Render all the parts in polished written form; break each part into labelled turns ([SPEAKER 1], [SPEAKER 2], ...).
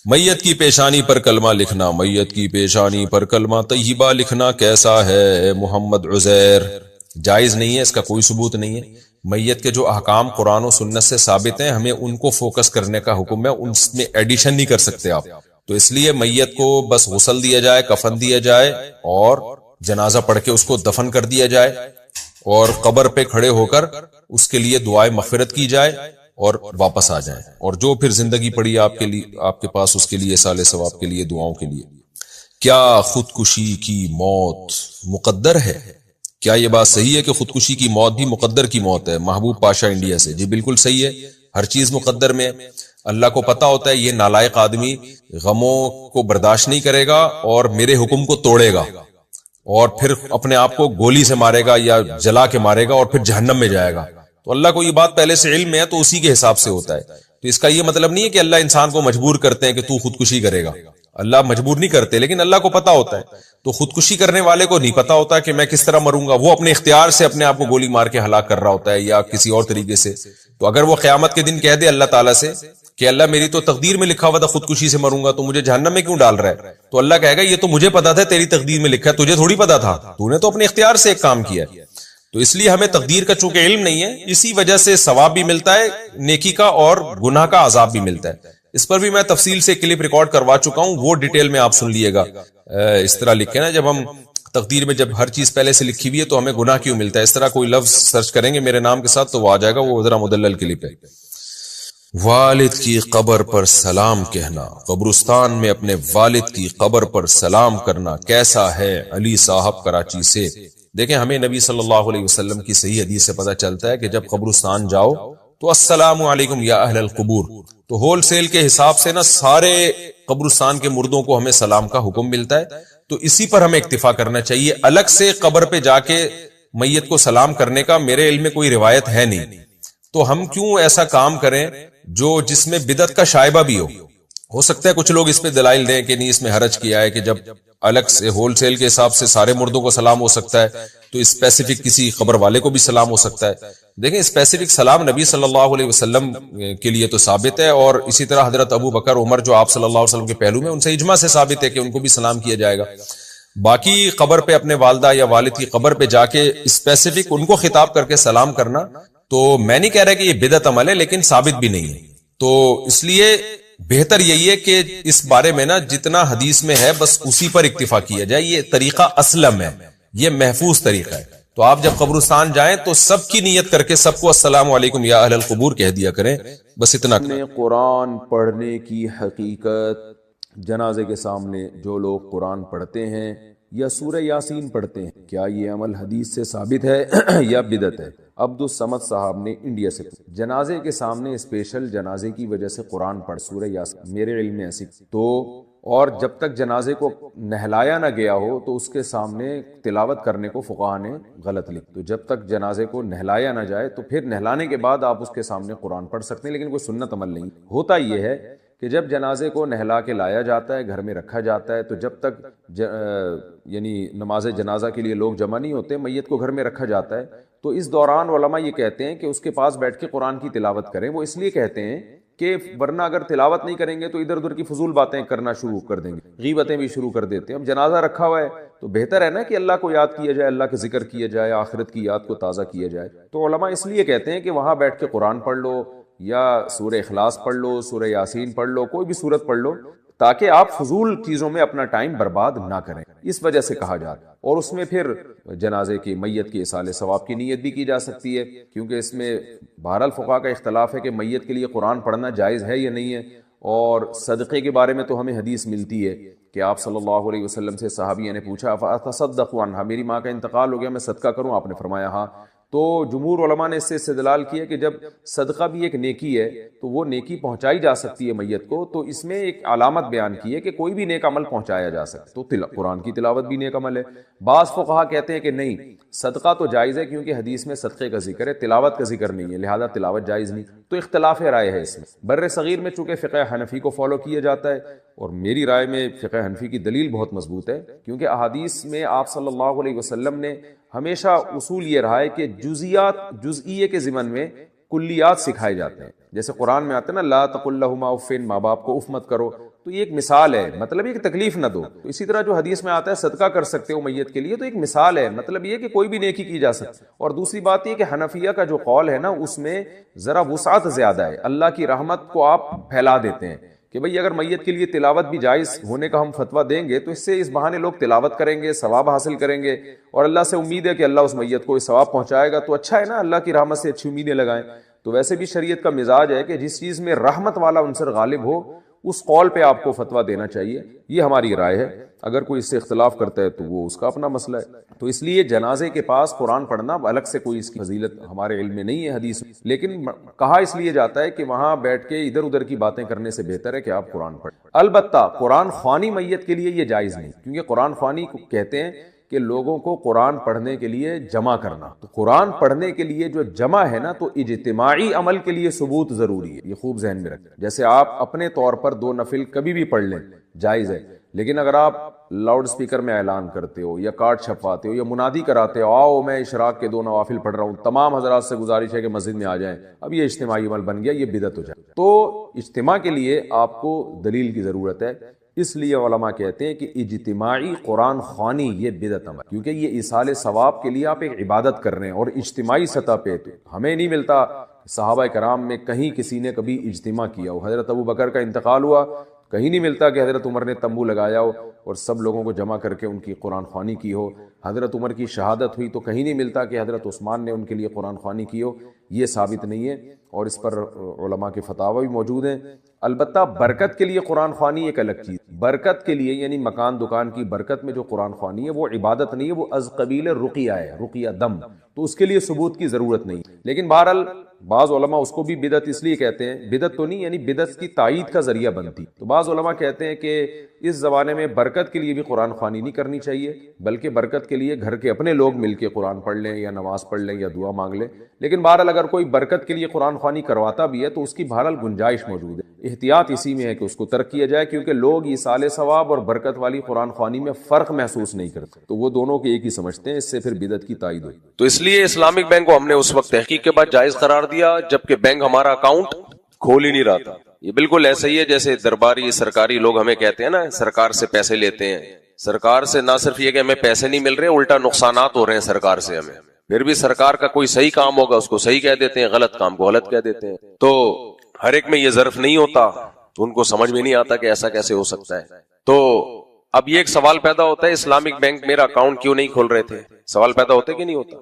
[SPEAKER 1] میت کی پیشانی پر کلمہ لکھنا، میت کی پیشانی پر کلمہ طیبہ لکھنا کیسا ہے محمد عزیر؟ جائز نہیں ہے، اس کا کوئی ثبوت نہیں ہے۔ میت کے جو احکام قرآن و سنت سے ثابت ہیں ہمیں ان کو فوکس کرنے کا حکم ہے، ان میں ایڈیشن نہیں کر سکتے آپ۔ تو اس لیے میت کو بس غسل دیا جائے، کفن دیا جائے اور جنازہ پڑھ کے اس کو دفن کر دیا جائے، اور قبر پہ کھڑے ہو کر اس کے لیے دعائے مغفرت کی جائے اور واپس آ جائیں، اور جو پھر زندگی پڑی آپ کے لیے، آپ کے پاس، اس کے لیے صالح ثواب کے لیے، دعاؤں کے لیے۔ کیا خودکشی کی موت مقدر ہے؟ کیا یہ بات صحیح ہے کہ خودکشی کی موت بھی مقدر کی موت ہے؟ محبوب پاشا انڈیا سے۔ جی بالکل صحیح ہے، ہر چیز مقدر میں۔ اللہ کو پتا ہوتا ہے یہ نالائق آدمی غموں کو برداشت نہیں کرے گا اور میرے حکم کو توڑے گا، اور پھر اپنے آپ کو گولی سے مارے گا یا جلا کے مارے گا اور پھر جہنم میں جائے گا۔ تو اللہ کو یہ بات پہلے سے علم ہے، تو اسی کے حساب سے ہوتا ہے۔ تو اس کا یہ مطلب نہیں ہے کہ اللہ انسان کو مجبور کرتے ہیں کہ تو خودکشی کرے گا، اللہ مجبور نہیں کرتے، لیکن اللہ کو پتا ہوتا ہے۔ تو خودکشی کرنے والے کو نہیں پتا ہوتا کہ میں کس طرح مروں گا، وہ اپنے اختیار سے اپنے آپ کو گولی مار کے ہلاک کر رہا ہوتا ہے یا کسی اور طریقے سے۔ تو اگر وہ قیامت کے دن کہہ دے اللہ تعالیٰ سے کہ اللہ میری تو تقدیر میں لکھا ہوا تھا خودکشی سے مروں گا، تو مجھے جہنم میں کیوں ڈال رہا ہے؟ تو اللہ کہے گا یہ تو مجھے پتا تھا، تیری تقدیر میں لکھا ہے، تجھے تھوڑی پتا تھا، تو نے تو اپنے اختیار سے ایک کام کیا ہے۔ تو اس لیے ہمیں تقدیر کا چونکہ علم نہیں ہے، اسی وجہ سے ثواب بھی ملتا ہے نیکی کا اور گناہ کا عذاب بھی ملتا ہے۔ اس پر بھی میں تفصیل سے کلپ ریکارڈ کروا چکا ہوں، وہ ڈیٹیل میں آپ سن لیے گا۔ اس طرح لکھے نا، جب ہم تقدیر میں جب ہر چیز پہلے سے لکھی ہوئی ہے تو ہمیں گناہ کیوں ملتا ہے، اس طرح کوئی لفظ سرچ کریں گے میرے نام کے ساتھ تو وہ آ جائے گا، وہ ذرا مدلل کلپ ہے۔ والد کی قبر پر سلام کہنا، قبرستان میں اپنے والد کی قبر پر سلام کرنا کیسا ہے؟ علی صاحب کراچی سے۔ دیکھیں ہمیں نبی صلی اللہ علیہ وسلم کی صحیح حدیث سے پتہ چلتا ہے کہ جب قبرستان جاؤ تو السلام علیکم یا اہل القبور، تو ہول سیل کے حساب سے نا سارے قبرستان کے مردوں کو ہمیں سلام کا حکم ملتا ہے، تو اسی پر ہمیں اکتفا کرنا چاہیے۔ الگ سے قبر پہ جا کے میت کو سلام کرنے کا میرے علم میں کوئی روایت ہے نہیں، تو ہم کیوں ایسا کام کریں جو جس میں بدعت کا شائبہ بھی ہو سکتا ہے کچھ لوگ اس پہ دلائل دیں کہ نہیں اس میں حرج کیا ہے کہ جب الگ سے ہول سیل کے حساب سے سارے مردوں کو سلام ہو سکتا ہے تو اسپیسیفک کسی قبر والے کو بھی سلام ہو سکتا ہے۔ دیکھیں اسپیسیفک سلام نبی صلی اللہ علیہ وسلم کے لیے تو ثابت ہے، اور اسی طرح حضرت ابو بکر عمر جو آپ صلی اللہ علیہ وسلم کے پہلو میں، ان سے اجماع سے ثابت ہے کہ ان کو بھی سلام کیا جائے گا۔ باقی قبر پہ اپنے والدہ یا والد کی قبر پہ جا کے اسپیسیفک ان کو خطاب کر کے سلام کرنا، تو میں نہیں کہہ رہا کہ یہ بدعت عمل ہے، لیکن ثابت بھی نہیں ہے۔ تو اس لیے بہتر یہی ہے کہ اس بارے میں نا جتنا حدیث میں ہے بس اسی پر اکتفا کیا جائے، یہ طریقہ اسلم ہے، یہ محفوظ طریقہ ہے۔ تو آپ جب قبرستان جائیں تو سب کی نیت کر کے سب کو السلام علیکم یا اہل القبور کہہ دیا کریں، بس اتنا۔
[SPEAKER 2] قرآن پڑھنے کی حقیقت، جنازے کے سامنے جو لوگ قرآن پڑھتے ہیں یا سورہ یاسین پڑھتے ہیں، کیا یہ عمل حدیث سے ثابت ہے یا بدعت ہے؟ عبد الصمد صاحب نے انڈیا سے جنازے کے سامنے اسپیشل جنازے کی وجہ سے قرآن پڑھ سورہ یاسین، میرے علم میں ایسی تو، اور جب تک جنازے کو نہلایا نہ گیا ہو تو اس کے سامنے تلاوت کرنے کو فقہا نے غلط لکھ، تو جب تک جنازے کو نہلایا نہ جائے تو پھر نہلانے کے بعد آپ اس کے سامنے قرآن پڑھ سکتے ہیں، لیکن کوئی سنت عمل نہیں ہوتا۔ یہ ہے کہ جب جنازے کو نہلا کے لایا جاتا ہے، گھر میں رکھا جاتا ہے، تو جب تک یعنی نماز جنازہ کے لیے لوگ جمع نہیں ہوتے، میت کو گھر میں رکھا جاتا ہے، تو اس دوران علماء یہ کہتے ہیں کہ اس کے پاس بیٹھ کے قرآن کی تلاوت کریں۔ وہ اس لیے کہتے ہیں کہ ورنہ اگر تلاوت نہیں کریں گے تو ادھر ادھر کی فضول باتیں کرنا شروع کر دیں گے، غیبتیں بھی شروع کر دیتے ہیں۔ اب جنازہ رکھا ہوا ہے تو بہتر ہے نا کہ اللہ کو یاد کیا جائے، اللہ کا ذکر کیا جائے، آخرت کی یاد کو تازہ کیا جائے۔ تو علماء اس لیے کہتے ہیں کہ وہاں بیٹھ کے قرآن پڑھ لو یا سورہ اخلاص پڑھ لو، سورہ یاسین پڑھ لو، کوئی بھی سورت پڑھ لو، تاکہ آپ فضول چیزوں میں اپنا ٹائم برباد نہ کریں، اس وجہ سے کہا جاتا ہے۔ اور اس میں پھر جنازے کی میت کے ایصال ثواب کی نیت بھی کی جا سکتی ہے، کیونکہ اس میں بہرحال فقہا کا اختلاف ہے کہ میت کے لیے قرآن پڑھنا جائز ہے یا نہیں ہے۔ اور صدقے کے بارے میں تو ہمیں حدیث ملتی ہے کہ آپ صلی اللہ علیہ وسلم سے صحابیہ نے پوچھا فاتصدق عنہا، میری ماں کا انتقال ہو گیا، میں صدقہ کروں؟ آپ نے فرمایا ہاں۔ تو جمہور علماء نے اس سے استدلال کیا کہ جب صدقہ بھی ایک نیکی ہے تو وہ نیکی پہنچائی جا سکتی ہے میت کو، تو اس میں ایک علامت بیان کی ہے کہ کوئی بھی نیک عمل پہنچایا جا سکتا، تو قرآن کی تلاوت بھی نیک عمل ہے۔ بعض فقہا کہتے ہیں کہ نہیں، صدقہ تو جائز ہے کیونکہ حدیث میں صدقے کا ذکر ہے، تلاوت کا ذکر نہیں ہے، لہذا تلاوت جائز نہیں۔ تو اختلاف رائے ہے اس میں۔ بر صغیر میں چونکہ فقہ حنفی کو فالو کیا جاتا ہے، اور میری رائے میں فقہ حنفی کی دلیل بہت مضبوط ہے، کیونکہ احادیث میں آپ صلی اللہ علیہ وسلم نے ہمیشہ اصول یہ رہا ہے کہ جزئیے کے ضمن میں کلیات سکھائے جاتے ہیں. جیسے قرآن میں آتے ہیں نا لا تقل لہما اف، ماں باپ کو اف مت کرو، تو یہ ایک مثال ہے، مطلب یہ کہ تکلیف نہ دو. تو اسی طرح جو حدیث میں آتا ہے صدقہ کر سکتے ہو میت کے لیے، تو ایک مثال ہے، مطلب یہ کہ کوئی بھی نیکی کی جا سکتی. اور دوسری بات یہ کہ حنفیہ کا جو قول ہے نا اس میں ذرا وسعت زیادہ ہے، اللہ کی رحمت کو آپ پھیلا دیتے ہیں کہ بھئی اگر میت کے لیے تلاوت بھی جائز ہونے کا ہم فتویٰ دیں گے تو اس سے اس بہانے لوگ تلاوت کریں گے، ثواب حاصل کریں گے، اور اللہ سے امید ہے کہ اللہ اس میت کو ثواب پہنچائے گا. تو اچھا ہے نا، اللہ کی رحمت سے اچھی امیدیں لگائیں. تو ویسے بھی شریعت کا مزاج ہے کہ جس چیز میں رحمت والا عنصر غالب ہو اس قول پہ آپ کو فتویٰ دینا چاہیے. یہ ہماری رائے ہے. اگر کوئی اس سے اختلاف کرتا ہے تو وہ اس کا اپنا مسئلہ ہے. تو اس لیے جنازے کے پاس قرآن پڑھنا الگ سے کوئی اس کی فضیلت ہمارے علم میں نہیں ہے حدیث میں، لیکن کہا اس لیے جاتا ہے کہ وہاں بیٹھ کے ادھر ادھر کی باتیں کرنے سے بہتر ہے کہ آپ قرآن پڑھیں. البتہ قرآن خوانی میت کے لیے یہ جائز نہیں، کیونکہ قرآن خوانی کو کہتے ہیں کہ لوگوں کو قرآن پڑھنے کے لیے جمع کرنا. تو قرآن پڑھنے کے لیے جو جمع ہے نا، تو اجتماعی عمل کے لیے ثبوت ضروری ہے. یہ خوب ذہن میں رکھیں. جیسے آپ اپنے طور پر 2 نفل کبھی بھی پڑھ لیں، جائز ہے، لیکن اگر آپ لاؤڈ سپیکر میں اعلان کرتے ہو یا کارڈ چھپواتے ہو یا منادی کراتے ہو آؤ میں اشراق کے 2 نوافل پڑھ رہا ہوں، تمام حضرات سے گزارش ہے کہ مسجد میں آ جائیں، اب یہ اجتماعی عمل بن گیا، یہ بدعت ہو جائے. تو اجتماع کے لیے آپ کو دلیل کی ضرورت ہے. اس لیے علماء کہتے ہیں کہ اجتماعی قرآن خوانی یہ بدعت عمل، کیونکہ یہ ایصال ثواب کے لیے آپ ایک عبادت کر رہے ہیں، اور اجتماعی سطح پہ تو ہمیں نہیں ملتا صحابہ کرام میں کہیں کسی نے کبھی اجتماع کیا ہو. حضرت ابو بکر کا انتقال ہوا، کہیں نہیں ملتا کہ حضرت عمر نے تمبو لگایا ہو اور سب لوگوں کو جمع کر کے ان کی قرآن خوانی کی ہو. حضرت عمر کی شہادت ہوئی تو کہیں نہیں ملتا کہ حضرت عثمان نے ان کے لیے قرآن خوانی کی ہو. یہ ثابت نہیں ہے، اور اس پر علماء کے فتاوی بھی موجود ہیں. البتہ برکت کے لیے قرآن خوانی ایک الگ چیز. برکت کے لیے یعنی مکان دکان کی برکت میں جو قرآن خوانی ہے وہ عبادت نہیں ہے، وہ از قبیل رقیہ ہے، رقیہ دم. تو اس کے لیے ثبوت کی ضرورت نہیں. لیکن بہرحال بعض علماء اس کو بھی بدعت اس لیے کہتے ہیں، بدعت تو نہیں یعنی بدعت کی تائید کا ذریعہ بنتی. تو بعض علماء کہتے ہیں کہ اس زمانے میں برکت کے لیے بھی قرآن خوانی نہیں کرنی چاہیے، بلکہ برکت کے لیے گھر کے اپنے لوگ مل کے قرآن پڑھ لیں یا نماز پڑھ لیں یا دعا مانگ لیں. لیکن بہرحال اگر کوئی برکت کے لیے قرآن خوانی کرواتا بھی ہے تو اس کی بہرحال گنجائش موجود ہے. احتیاط اسی میں ہے کہ اس کو ترک کیا جائے، کیونکہ لوگ ایصال ثواب اور برکت والی قرآن خوانی میں فرق محسوس نہیں کرتے، تو وہ دونوں کے ایک ہی سمجھتے ہیں. اس سے پھر بدعت کی تائید ہوئی.
[SPEAKER 3] تو اس لیے اسلامک بینک کو ہم نے اس وقت تحقیق کے بعد جائز قرار دیا جبکہ بینک ہمارا اکاؤنٹ کھول ہی نہیں رہا تھا. یہ بالکل ایسا ہی ہے جیسے درباری سرکاری لوگ ہمیں کہتے ہیں نا سرکار سے پیسے لیتے ہیں. سرکار سے نہ صرف یہ کہ ہمیں پیسے نہیں مل رہے، الٹا نقصانات ہو رہے ہیں سرکار سے ہمیں. پھر بھی سرکار کا کوئی صحیح کام ہوگا اس کو صحیح کہہ دیتے ہیں، غلط کام کو غلط کہہ دیتے ہیں. تو ہر ایک میں یہ ظرف نہیں ہوتا، تو ان کو سمجھ میں نہیں آتا کہ ایسا کیسے ہو سکتا ہے. تو اب یہ ایک سوال پیدا ہوتا ہے اسلامک بینک میرا اکاؤنٹ کیوں نہیں کھول رہے تھے؟ سوال پیدا ہوتا ہے کہ نہیں ہوتا؟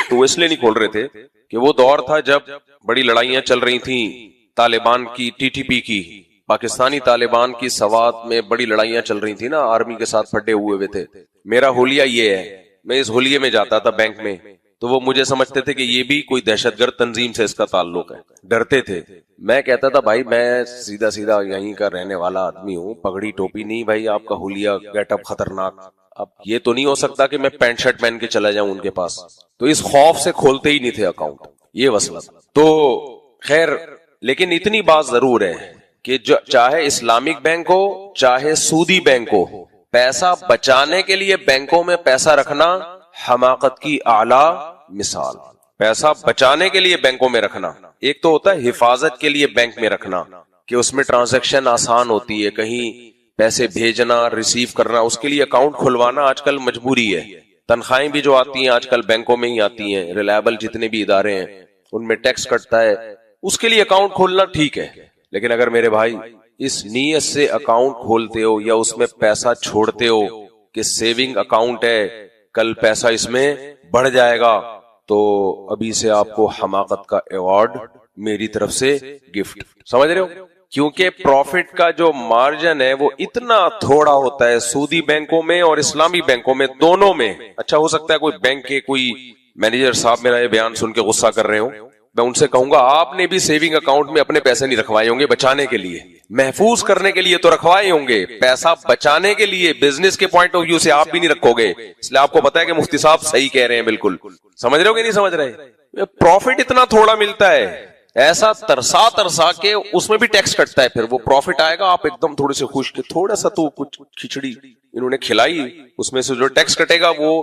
[SPEAKER 3] تو وہ اس لیے نہیں کھول رہے تھے کہ وہ دور تھا جب بڑی لڑائیاں چل رہی تھیں طالبان کی، ٹی ٹی پی کی، پاکستانی طالبان کی سوات میں بڑی لڑائیاں چل رہی تھی نا، آرمی کے ساتھ پھڈے ہوئے تھے. میرا حلیہ یہ ہے، میں اس حلیے میں جاتا تھا بینک میں، تو وہ مجھے سمجھتے تھے کہ یہ بھی کوئی دہشت گرد تنظیم سے اس کا تعلق ہے، ڈرتے تھے. میں کہتا تھا بھائی میں سیدھا سیدھا یہیں کا رہنے والا آدمی ہوں، پگڑی ٹوپی نہیں بھائی، آپ کا حلیہ گیٹ اپ خطرناک. اب یہ تو نہیں ہو سکتا کہ میں پینٹ شرٹ پہن کے چلا جاؤں ان کے پاس. تو اس خوف سے کھولتے ہی نہیں تھے اکاؤنٹ. یہ مسئلہ. تو خیر، لیکن اتنی بات ضرور ہے کہ جو چاہے اسلامک بینک ہو چاہے سودی بینک ہو، پیسہ بچانے کے لیے بینکوں میں پیسہ رکھنا حماقت کی اعلیٰ مثال. پیسہ بچانے کے لیے بینکوں میں رکھنا، ایک تو ہوتا ہے حفاظت کے لیے بینک میں رکھنا کہ اس میں ٹرانزیکشن آسان ہوتی ہے، کہیں پیسے بھیجنا ریسیو کرنا، اس کے لیے اکاؤنٹ کھلوانا آج کل مجبوری ہے. تنخواہیں بھی جو آتی ہیں آج کل بینکوں میں ہی آتی ہیں، ریلائبل جتنے بھی ادارے ہیں ان میں ٹیکس کٹتا ہے، اس کے لیے اکاؤنٹ کھولنا ٹھیک ہے. لیکن اگر میرے بھائی اس نیت سے اکاؤنٹ کھولتے ہو یا اس میں پیسہ چھوڑتے ہو کہ سیونگ اکاؤنٹ ہے کل پیسہ اس میں بڑھ جائے گا، تو ابھی سے آپ کو حماقت کا ایوارڈ میری طرف سے گفٹ. سمجھ رہے ہو؟ کیونکہ پروفٹ کا جو مارجن ہے وہ اتنا تھوڑا ہوتا ہے سودی بینکوں میں اور اسلامی بینکوں میں، دونوں میں. اچھا ہو سکتا ہے کوئی بینک کے کوئی مینیجر صاحب میرا یہ بیان سن کے غصہ کر رہے ہوں، میں ان سے کہوں گا آپ نے بھی سیونگ اکاؤنٹ میں اپنے پیسے نہیں رکھوائے ہوں گے بچانے کے لیے، محفوظ کرنے کے لیے تو رکھوائے ہوں گے، پیسہ بچانے کے لیے بزنس کے پوائنٹ آف ویو سے آپ بھی نہیں رکھو گے. اس لیے آپ کو پتا ہے کہ مفتی صاحب صحیح کہہ رہے ہیں بالکل. سمجھ رہے ہو کہ نہیں سمجھ رہے؟ پروفٹ اتنا تھوڑا ملتا ہے، ایسا ترسا کے اس میں بھی ٹیکس کٹتا ہے. پھر وہ پروفٹ آئے گا آپ ایک دم تھوڑے سے خوش کہ تھوڑا سا تو کچھ کھچڑی انہوں نے کھلائی، اس میں سے جو ٹیکس کٹے گا وہ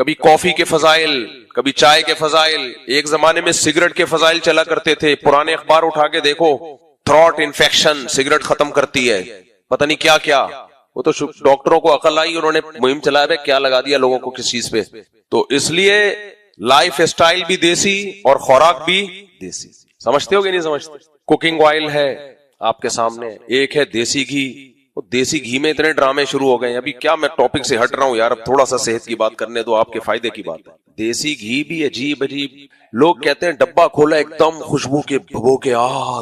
[SPEAKER 3] کبھی کافی کے فضائل، کبھی چائے کے فضائل، ایک زمانے میں سگریٹ کے فضائل چلا کرتے تھے، پرانے اخبار اٹھا کے دیکھو، تھروٹ انفیکشن سگریٹ ختم کرتی ہے، پتہ نہیں کیا کیا. وہ تو ڈاکٹروں کو عقل آئی، انہوں نے مہم چلایا ہے، کیا لگا دیا لوگوں کو کس چیز پہ. تو اس لیے لائف اسٹائل بھی دیسی اور خوراک بھی دیسی. سمجھتے ہو کہ نہیں سمجھتے؟ کوکنگ آئل ہے آپ کے سامنے، ایک ہے دیسی گھی. وہ دیسی گھی میں اتنے ڈرامے شروع ہو گئے ہیں. ابھی کیا میں ٹاپک سے ہٹ رہا ہوں یار، اب تھوڑا سا صحت کی بات کرنے دو، آپ کے فائدے کی بات ہے. دیسی گھی بھی عجیب عجیب لوگ کہتے ہیں ڈبہ کھولا ایک دم خوشبو کے بھگو کے،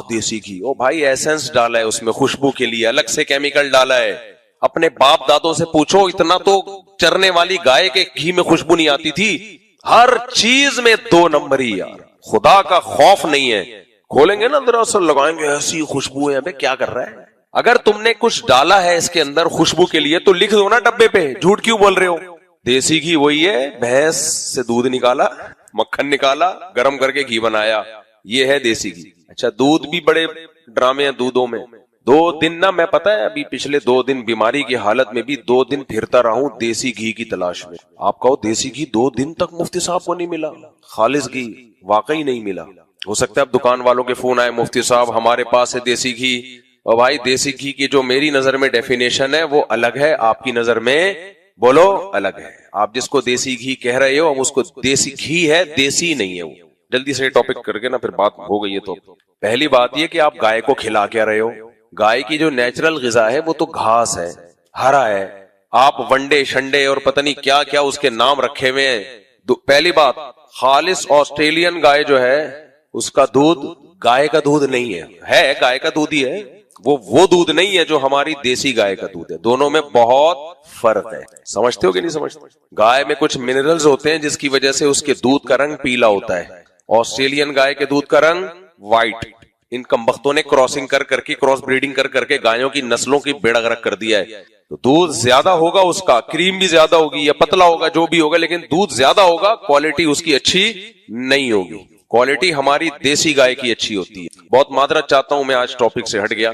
[SPEAKER 3] دیسی گھی. او بھائی ایسنس ڈالا ہے اس میں خوشبو کے لیے، الگ سے کیمیکل ڈالا ہے. اپنے باپ دادوں سے پوچھو، اتنا تو چرنے والی گائے کے گھی میں خوشبو نہیں آتی تھی. ہر چیز میں 2 نمبر ہی یار، خدا کا خوف نہیں ہے. کھولیں گے نا دراصل لگائیں گے ایسی خوشبو ہے، کیا کر رہا ہے. اگر تم نے کچھ ڈالا ہے اس کے اندر خوشبو کے لیے تو لکھ دو نا ڈبے پہ، جھوٹ کیوں بول رہے ہو. دیسی گھی وہی ہے، بھینس سے دودھ نکالا، مکھن نکالا، گرم کر کے گھی بنایا، یہ ہے دیسی گھی. اچھا دودھ بھی بڑے ڈرامے ہیں دودھوں میں. 2 دن نا، میں پتا ہے ابھی پچھلے 2 دن بیماری کی حالت میں بھی 2 دن پھرتا رہا ہوں دیسی گھی کی تلاش میں. آپ کہو دیسی گھی 2 دن تک مفتی صاحب کو نہیں ملا، خالص گھی واقعی نہیں ملا. ہو سکتا ہے اب دکان والوں کے فون آئے، مفتی صاحب ہمارے پاس ہے دیسی گھی. اور بھائی دیسی گھی کی جو میری نظر میں ڈیفینیشن ہے وہ الگ ہے، آپ کی نظر میں بولو الگ ہے. آپ جس کو دیسی گھی کہہ رہے ہو ہم اس کو دیسی گھی ہے، دیسی نہیں ہے وہ. جلدی سے ٹاپک کر کے نا پھر بات ہو گئی ہے. تو پہلی بات یہ کہ آپ گائے کو کھلا کیا رہے ہو. گائے کی جو نیچرل غذا ہے وہ تو گھاس ہے، ہرا ہے. آپ ونڈے شنڈے اور پتہ نہیں کیا کیا اس کے نام رکھے ہوئے ہیں. پہلی بات، خالص آسٹریلین گائے جو ہے اس کا دودھ گائے کا دودھ نہیں ہے گائے کا دودھ ہی ہے. وہ دودھ نہیں ہے جو ہماری دیسی گائے کا دودھ ہے. دونوں میں بہت فرق ہے. سمجھتے ہو کہ نہیں سمجھتے؟ گائے میں کچھ منرلز ہوتے ہیں جس کی وجہ سے اس کے دودھ کا رنگ پیلا ہوتا ہے. آسٹریلین گائے کے دودھ کا رنگ وائٹ. ان کمبختوں نے کراسنگ کر کے کراس بریڈنگ کر کے گایوں کی نسلوں کی بیڑا غرق کر دیا ہے. تو دودھ زیادہ ہوگا اس کا، کریم بھی زیادہ ہوگی یا پتلا ہوگا جو بھی ہوگا، لیکن دودھ زیادہ ہوگا، کوالٹی اس کی اچھی نہیں ہوگی. کوالٹی ہماری دیسی گائے کی اچھی ہوتی ہے. بہت معذرت چاہتا ہوں میں آج ٹاپک سے ہٹ گیا.